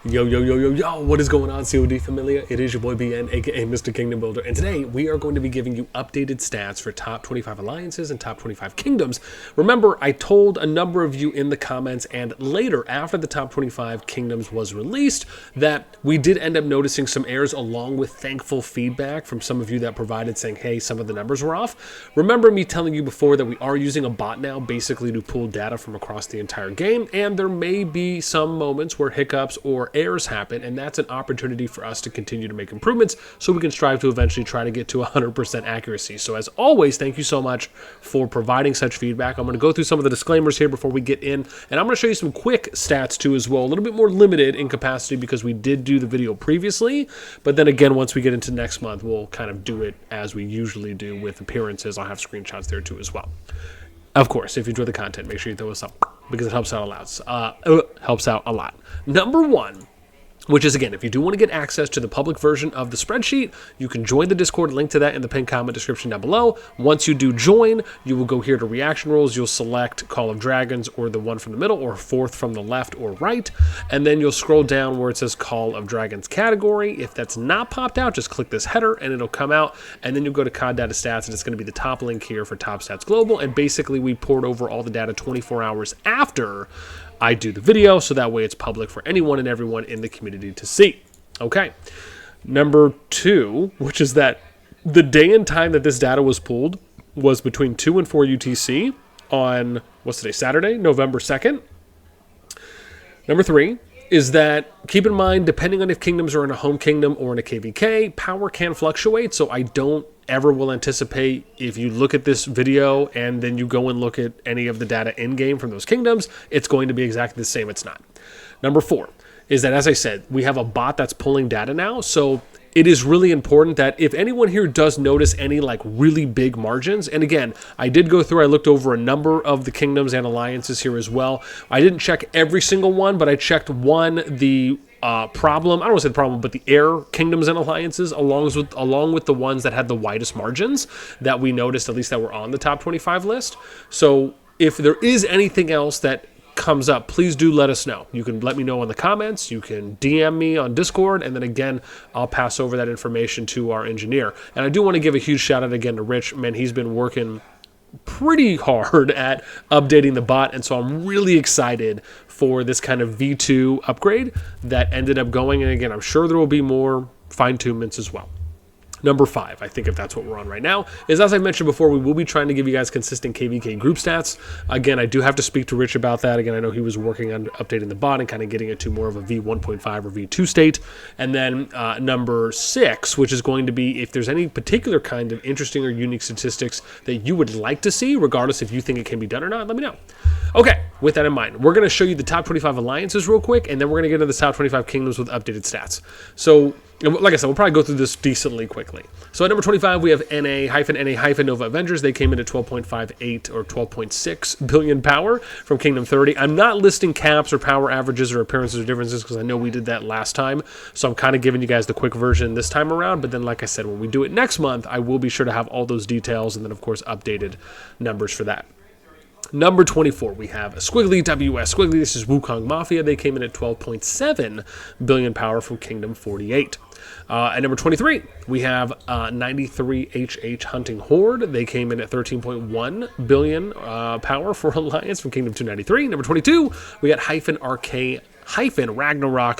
Yo, yo, yo, yo, yo, what is going on, CoD Familia? It is your boy BN, aka Mr. Kingdom Builder, and today we are going to be giving you updated stats for top 25 alliances and top 25 kingdoms. Remember, I told a number of you in the comments and later after the top 25 kingdoms was released that we did end up noticing some errors along with thankful feedback from some of you that provided saying, hey, some of the numbers were off. Remember me telling you before that we are using a bot now basically to pull data from across the entire game, and there may be some moments where hiccups or errors happen, and that's an opportunity for us to continue to make improvements so we can strive to eventually try to get to 100% accuracy. So as always, thank you so much for providing such feedback. I'm going to go through some of the disclaimers here before we get in, and I'm going to show you some quick stats too as well, a little bit more limited in capacity because we did do the video previously, but then again, once we get into next month, we'll kind of do it as we usually do with appearances. I'll have screenshots there too as well. Of course, if you enjoy the content, make sure you throw us up because it helps out a lot. Number one, which is, again, if you do want to get access to the public version of the spreadsheet, you can join the Discord, link to that in the pinned comment description down below. Once you do join, you will go here to reaction rules. You'll select Call of Dragons or the one from the middle or fourth from the left or right. And then you'll scroll down where it says Call of Dragons category. If that's not popped out, just click this header and it'll come out. And then you'll go to COD Data Stats and it's going to be the top link here for Top Stats Global. And basically we poured over all the data 24 hours after I do the video, so that way it's public for anyone and everyone in the community to see. Okay. Number two, which is that the day and time that this data was pulled was between 2 and 4 UTC on, what's today, Saturday, November 2nd. Number three is that, keep in mind, depending on if kingdoms are in a home kingdom or in a KVK, power can fluctuate, so I don't ever will anticipate if you look at this video and then you go and look at any of the data in-game from those kingdoms, it's going to be exactly the same. It's not. Number four is that, as I said, we have a bot that's pulling data now, so it is really important that if anyone here does notice any like really big margins, and again, I did go through, I looked over a number of the kingdoms and alliances here as well. I didn't check every single one, but I checked the problem, I don't want to say the problem, but the error kingdoms and alliances along with the ones that had the widest margins that we noticed, at least that were on the top 25 list. So if there is anything else that comes up, please do let us know. You can let me know in the comments, you can DM me on Discord, and then again, I'll pass over that information to our engineer. And I do want to give a huge shout out again to Rich. Man, he's been working pretty hard at updating the bot, and so I'm really excited for this kind of V2 upgrade that ended up going, and again, I'm sure there will be more fine-tunements as well. Number five, I think if that's what we're on right now, is, as I mentioned before, we will be trying to give you guys consistent KVK group stats. Again, I do have to speak to Rich about that. Again, I know he was working on updating the bot and kind of getting it to more of a V1.5 or V2 state. And then number six, which is going to be if there's any particular kind of interesting or unique statistics that you would like to see, regardless if you think it can be done or not, let me know. Okay, with that in mind, we're going to show you the top 25 alliances real quick, and then we're going to get into the top 25 kingdoms with updated stats. So, like I said, we'll probably go through this decently quickly. So at number 25, we have NA-Nova Avengers. They came in at 12.58 or 12.6 billion power from Kingdom 30. I'm not listing caps or power averages or appearances or differences because I know we did that last time. So I'm kind of giving you guys the quick version this time around. But then, like I said, when we do it next month, I will be sure to have all those details and then, of course, updated numbers for that. Number 24, we have Squiggly WS Squiggly. This is Wukong Mafia. They came in at 12.7 billion power from Kingdom 48. At number 23, we have 93HH Hunting Horde. They came in at 13.1 billion power for Alliance from Kingdom 293. Number 22, we got Ragnarok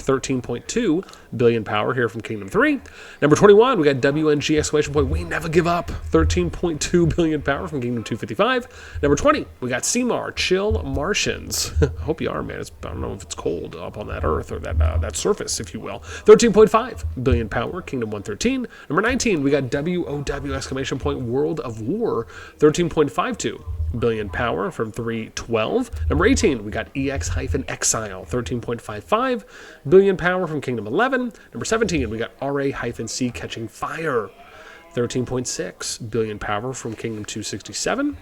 13.2 billion power here from Kingdom 3. Number 21, we got WNG exclamation point, we never give up, 13.2 billion power from Kingdom 255. Number 20, we got Seamar Chill Martians. I hope you are, man. I don't know if it's cold up on that earth or that surface, if you will. 13.5 billion power, Kingdom 113. Number 19, we got WOW exclamation point World of War, 13.52 billion power from 312. Number 18, we got EX-Exile, 13.55 billion power from Kingdom 11. Number 17, we got RA-C Catching Fire, 13.6 billion power from Kingdom 267.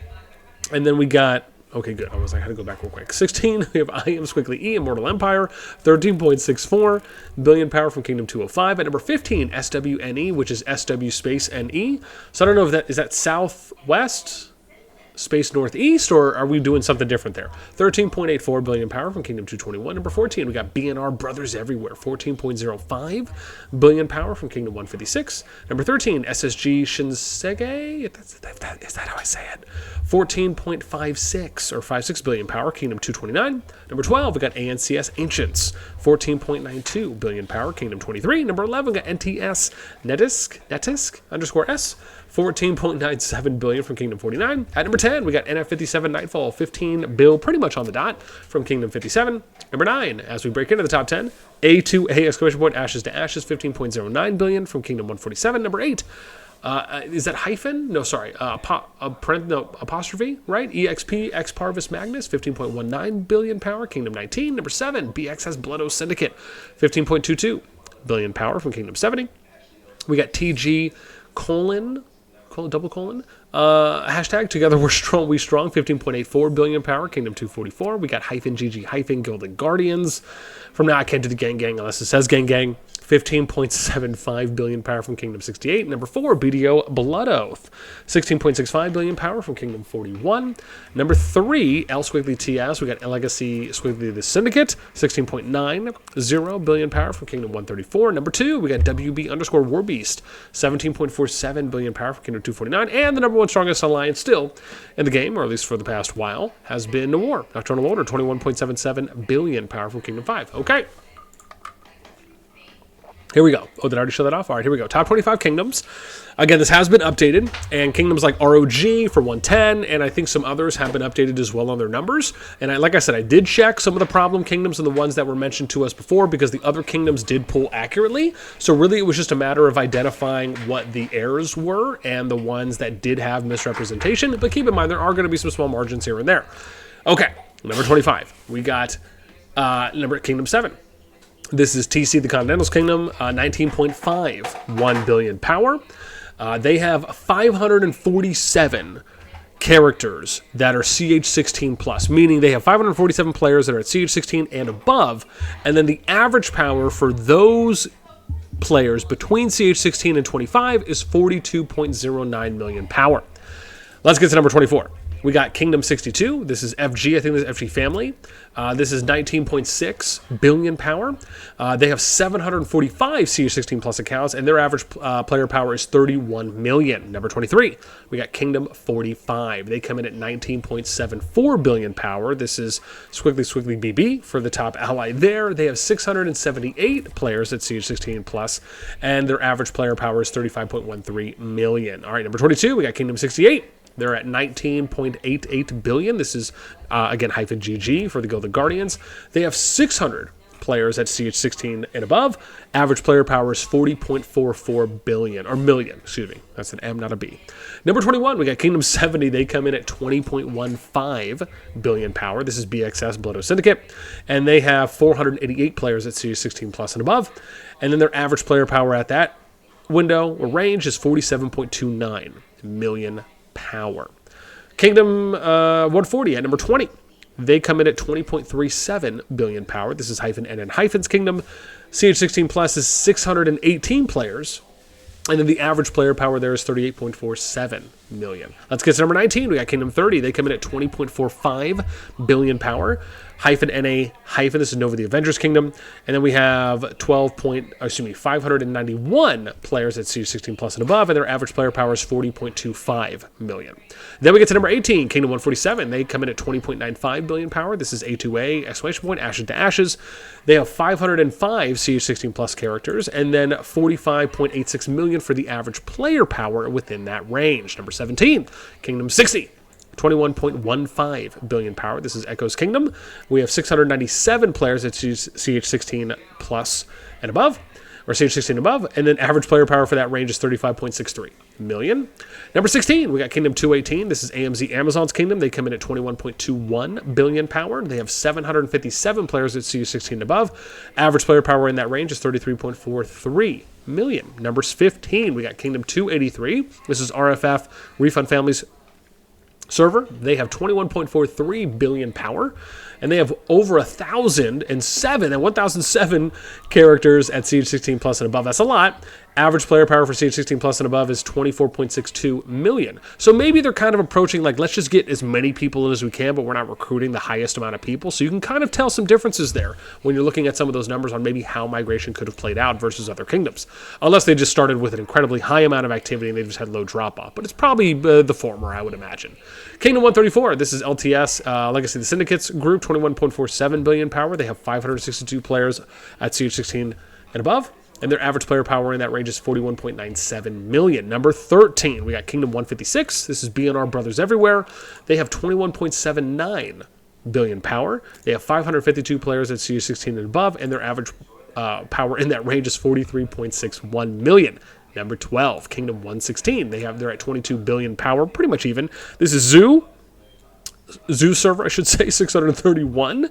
And then we got, okay, good. I had to go back real quick. 16, we have I Am Squiggly E, Immortal Empire, 13.64 billion power from Kingdom 205. At number 15, SWNE, which is SW Space NE. So I don't know if is that Southwest? Space Northeast, or are we doing something different there? 13.84 billion power from Kingdom 221. Number 14, we got BNR Brothers Everywhere. 14.05 billion power from Kingdom 156. Number 13, SSG Shinsege. Is that how I say it? 14.56 or 56 billion power, Kingdom 229. Number 12, we got ANCS Ancients. 14.92 billion power, Kingdom 23. Number 11, we got NTS Netisk _ S. 14.97 billion from Kingdom 49. At number 10, we got NF57 Nightfall, 15 bill, pretty much on the dot, from Kingdom 57. Number 9, as we break into the top 10, A2A exclamation point Ashes to Ashes, 15.09 billion from Kingdom 147. Number 8, is that hyphen? No, sorry, apostrophe, right? EXP X Parvis Magnus, 15.19 billion power, Kingdom 19. Number 7, BXS Bloodo Syndicate, 15.22 billion power from Kingdom 70. We got TG : hashtag Together We're Strong, 15.84 billion power, Kingdom 244. We got -GG Gilded Guardians. From now I can't do the gang unless it says gang. 15.75 billion power from Kingdom 68. Number 4, BDO Blood Oath. 16.65 billion power from Kingdom 41. Number 3, L Squiggly TS. We got Legacy Squiggly the Syndicate. 16.90 billion power from Kingdom 134. Number 2, we got WB _ Warbeast. 17.47 billion power from Kingdom 249. And the number 1 strongest alliance still in the game, or at least for the past while, has been War. Nocturnal Order. 21.77 billion power from Kingdom 5. Okay. Here we go. Oh, did I already show that off? All right, here we go. Top 25 kingdoms. Again, this has been updated, and kingdoms like ROG for 110, and I think some others have been updated as well on their numbers. And like I said, I did check some of the problem kingdoms and the ones that were mentioned to us before, because the other kingdoms did pull accurately. So really, it was just a matter of identifying what the errors were and the ones that did have misrepresentation. But keep in mind, there are going to be some small margins here and there. Okay, number 25. We got Kingdom 7. This is TC, the Continental's Kingdom, 19.51 billion power. They have 547 characters that are CH16 plus, meaning they have 547 players that are at CH16 and above, and then the average power for those players between CH16 and 25 is 42.09 million power. Let's get to number 24. We got Kingdom 62. This is FG. I think this is FG Family. This is 19.6 billion power. They have 745 CH16 plus accounts, and their average player power is 31 million. Number 23, we got Kingdom 45. They come in at 19.74 billion power. This is Squiggly BB for the top ally there. They have 678 players at CH16 plus, and their average player power is 35.13 million. All right, number 22, we got Kingdom 68. They're at 19.88 billion. This is, again, -GG for the Gilded Guardians. They have 600 players at CH16 and above. Average player power is 40.44 billion, or million, excuse me. That's an M, not a B. Number 21, we got Kingdom 70. They come in at 20.15 billion power. This is BXS Bloodo Syndicate. And they have 488 players at CH16 plus and above. And then their average player power at that window or range is 47.29 million power. Kingdom 140 at number 20. They come in at 20.37 billion power. This is -NN- Kingdom. CH16 plus is 618 players. And then the average player power there is 38.47 million. Let's get to number 19. We got Kingdom 30. They come in at 20.45 billion power. -NA- this is Nova the Avengers Kingdom. And then we have 591 players at CH16 plus and above, and their average player power is 40.25 million. Then we get to number 18, Kingdom 147. They come in at 20.95 billion power. This is A2A exclamation point Ashes to Ashes. They have 505 CH16 plus characters, and then 45.86 million for the average player power within that range. Number 17, Kingdom 60. 21.15 billion power. This is Echo's Kingdom. We have 697 players at CH16 plus and above, or CH16 above, and then average player power for that range is 35.63 million. Number 16, we got Kingdom 218. This is AMZ Amazon's Kingdom. They come in at 21.21 billion power. They have 757 players at CH16 and above. Average player power in that range is 33.43 million. Numbers 15, we got Kingdom 283. This is RFF Refund Families server. They have 21.43 billion power. and they have over 1,007 characters at Siege 16 Plus and above. That's a lot. Average player power for Siege 16 Plus and above is 24.62 million. So maybe they're kind of approaching like, let's just get as many people in as we can, but we're not recruiting the highest amount of people. So you can kind of tell some differences there when you're looking at some of those numbers on maybe how migration could have played out versus other kingdoms. Unless they just started with an incredibly high amount of activity and they just had low drop-off. But it's probably the former, I would imagine. Kingdom 134, this is LTS, Legacy of the Syndicates group, 21.47 billion power. They have 562 players at Siege 16 and above. And their average player power in that range is 41.97 million. Number 13, we got Kingdom 156. This is BNR Brothers Everywhere. They have 21.79 billion power. They have 552 players at Siege 16 and above, and their average power in that range is 43.61 million. Number 12, Kingdom 116. They're at 22 billion power, pretty much even. This is Zoo server, I should say, 631.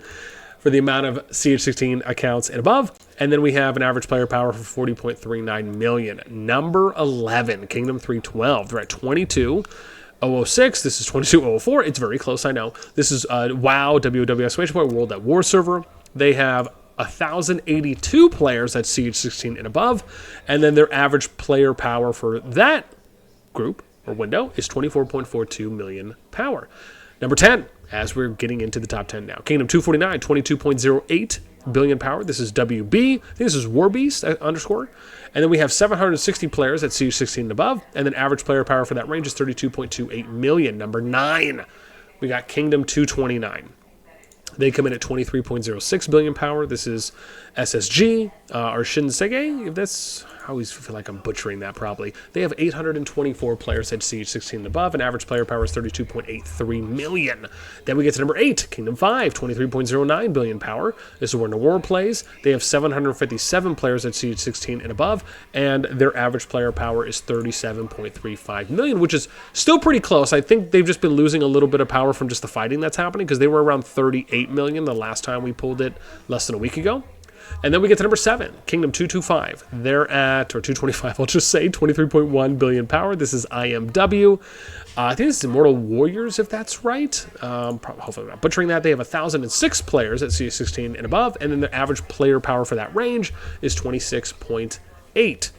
For the amount of Siege 16 accounts and above. And then we have an average player power for 40.39 million. Number 11, Kingdom 312. They're at 22,006. This is 22,004. It's very close, I know. This is WoW, WOW, World at War server. They have 1,082 players at Siege 16 and above. And then their average player power for that group or window is 24.42 million power. Number 10, as we're getting into the top 10 now. Kingdom 249, 22.08 billion power. This is WB. I think this is Warbeast _. And then we have 760 players at Siege 16 and above. And then average player power for that range is 32.28 million. Number 9, we got Kingdom 229. They come in at 23.06 billion power. This is SSG, or Shinsege, if that's... I always feel like I'm butchering that probably. They have 824 players at Siege 16 and above, and average player power is 32.83 million. Then we get to number 8, Kingdom 5, 23.09 billion power. This is where War plays. They have 757 players at Siege 16 and above, and their average player power is 37.35 million, which is still pretty close. I think they've just been losing a little bit of power from just the fighting that's happening, because they were around 38 million the last time we pulled it less than a week ago. And then we get to number 7, Kingdom 225. They're at, or 225, I'll just say, 23.1 billion power. This is IMW. I think this is Immortal Warriors, if that's right. Hopefully I'm not butchering that. They have 1,006 players at CS 16 and above, and then their average player power for that range is 26.8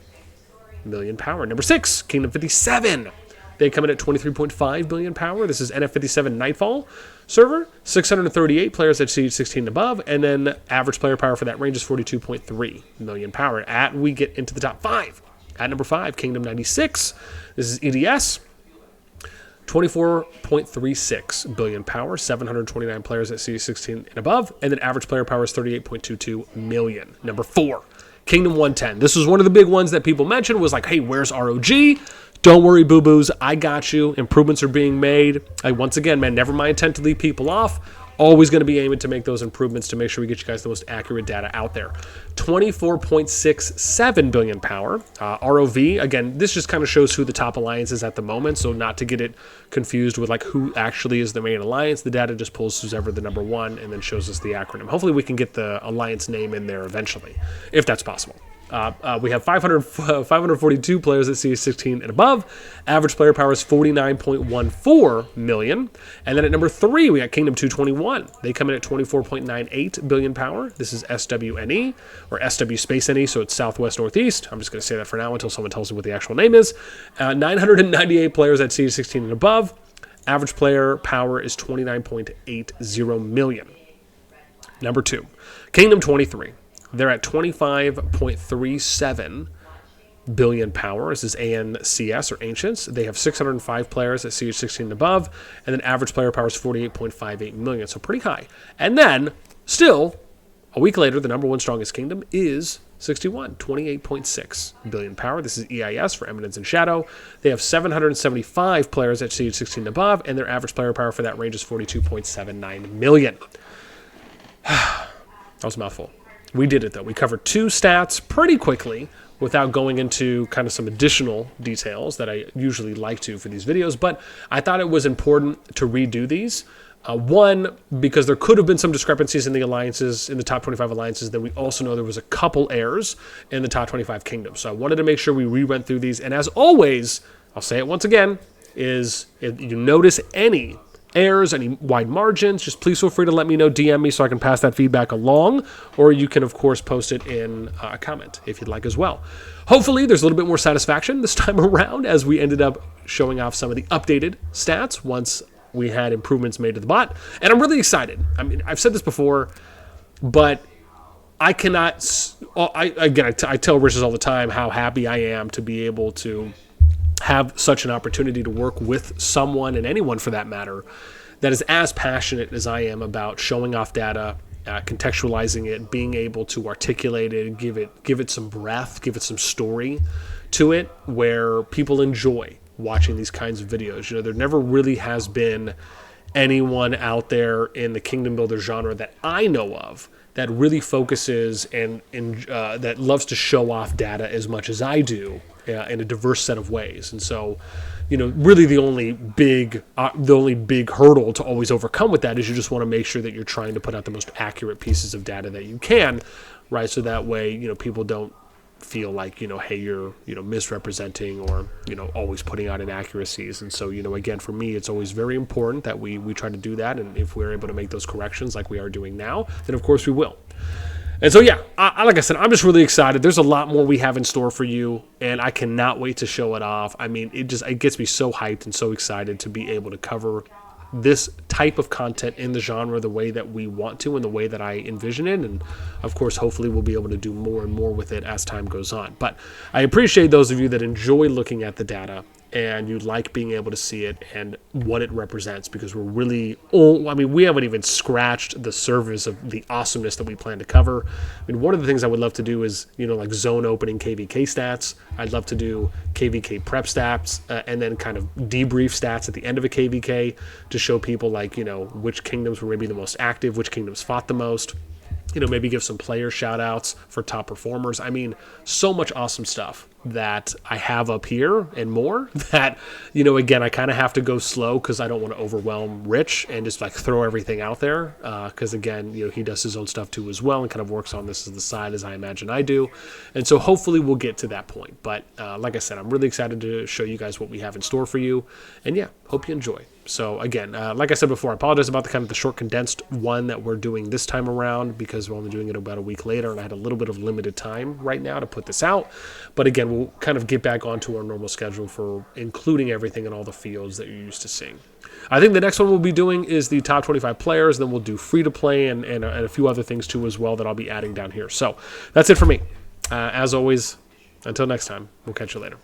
million power. Number 6, Kingdom 57. They come in at 23.5 billion power. This is NF57 Nightfall server. 638 players at Siege 16 and above, and then average player power for that range is 42.3 million power. We get into the top 5. At number 5, Kingdom 96. This is EDS. 24.36 billion power, 729 players at Siege 16 and above, and then average player power is 38.22 million. Number 4, Kingdom 110. This was one of the big ones that people mentioned, was like, hey, where's ROG? Don't worry, boo-boos. I got you. Improvements are being made. Once again, man, never my intent to leave people off. Always going to be aiming to make those improvements to make sure we get you guys the most accurate data out there. 24.67 billion power. ROV, again, this just kind of shows who the top alliance is at the moment, so not to get it confused with like who actually is the main alliance. The data just pulls who's ever the number 1 and then shows us the acronym. Hopefully we can get the alliance name in there eventually, if that's possible. We have 542 players at CS 16 and above. Average player power is 49.14 million. And then at number 3, we got Kingdom 221. They come in at 24.98 billion power. This is SWNE, or SW Space NE, so it's Southwest Northeast. I'm just going to say that for now until someone tells me what the actual name is. 998 players at CS 16 and above. Average player power is 29.80 million. Number 2, Kingdom 23. They're at 25.37 billion power. This is ANCS, or Ancients. They have 605 players at Siege 16 and above, and then average player power is 48.58 million, so pretty high. And then, still, a week later, the number 1 strongest kingdom is 61, 28.6 billion power. This is EIS, for Eminence and Shadow. They have 775 players at Siege 16 and above, and their average player power for that range is 42.79 million. That was a mouthful. We did it, though. We covered 2 stats pretty quickly without going into kind of some additional details that I usually like to for these videos, but I thought it was important to redo these. One, because there could have been some discrepancies in the alliances, in the top 25 alliances. Then we also know there was a couple errors in the top 25 kingdoms. So I wanted to make sure we re-went through these. And as always, I'll say it once again, is if you notice any errors, any wide margins, just please feel free to let me know, DM me so I can pass that feedback along, or you can, of course, post it in a comment if you'd like as well. Hopefully, there's a little bit more satisfaction this time around as we ended up showing off some of the updated stats once we had improvements made to the bot. And I'm really excited. I mean, I've said this before, but I cannot... I tell Riches all the time how happy I am to be able to have such an opportunity to work with someone, and anyone for that matter, that is as passionate as I am about showing off data, contextualizing it, being able to articulate it, give it some breath, give it some story to it, where people enjoy watching these kinds of videos. You know, there never really has been anyone out there in the Kingdom Builder genre that I know of that really focuses and that loves to show off data as much as I do in a diverse set of ways. And so, you know, really the only big hurdle to always overcome with that is you just want to make sure that you're trying to put out the most accurate pieces of data that you can, right? So that way, you know, people don't feel like, you know, hey, you're, you know, misrepresenting or, you know, always putting out inaccuracies. And so, you know, again, for me, it's always very important that we try to do that. And if we're able to make those corrections like we are doing now, then of course we will. And so, yeah, like I said, I'm just really excited. There's a lot more we have in store for you, and I cannot wait to show it off. I mean, it gets me so hyped and so excited to be able to cover this type of content in the genre the way that we want to and the way that I envision it. And of course, hopefully we'll be able to do more and more with it as time goes on. But I appreciate those of you that enjoy looking at the data and you like being able to see it and what it represents, because we're really, we haven't even scratched the surface of the awesomeness that we plan to cover. I mean, one of the things I would love to do is, you know, like zone opening KVK stats. I'd love to do KVK prep stats and then kind of debrief stats at the end of a KVK to show people, like, you know, which kingdoms were maybe the most active, which kingdoms fought the most. You know, maybe give some player shout outs for top performers. I mean, so much awesome stuff that I have up here and more that, you know, again, I kind of have to go slow because I don't want to overwhelm Rich and just like throw everything out there. Because again, you know, he does his own stuff too as well and kind of works on this as the side as I imagine I do. And so hopefully we'll get to that point. But like I said, I'm really excited to show you guys what we have in store for you. And yeah, hope you enjoy. So again, like I said before, I apologize about the short condensed one that we're doing this time around because we're only doing it about a week later and I had a little bit of limited time right now to put this out. But again, we'll kind of get back onto our normal schedule for including everything in all the fields that you're used to seeing. I think the next one we'll be doing is the top 25 players. Then we'll do free to play and a few other things too as well that I'll be adding down here. So that's it for me. As always, until next time, we'll catch you later.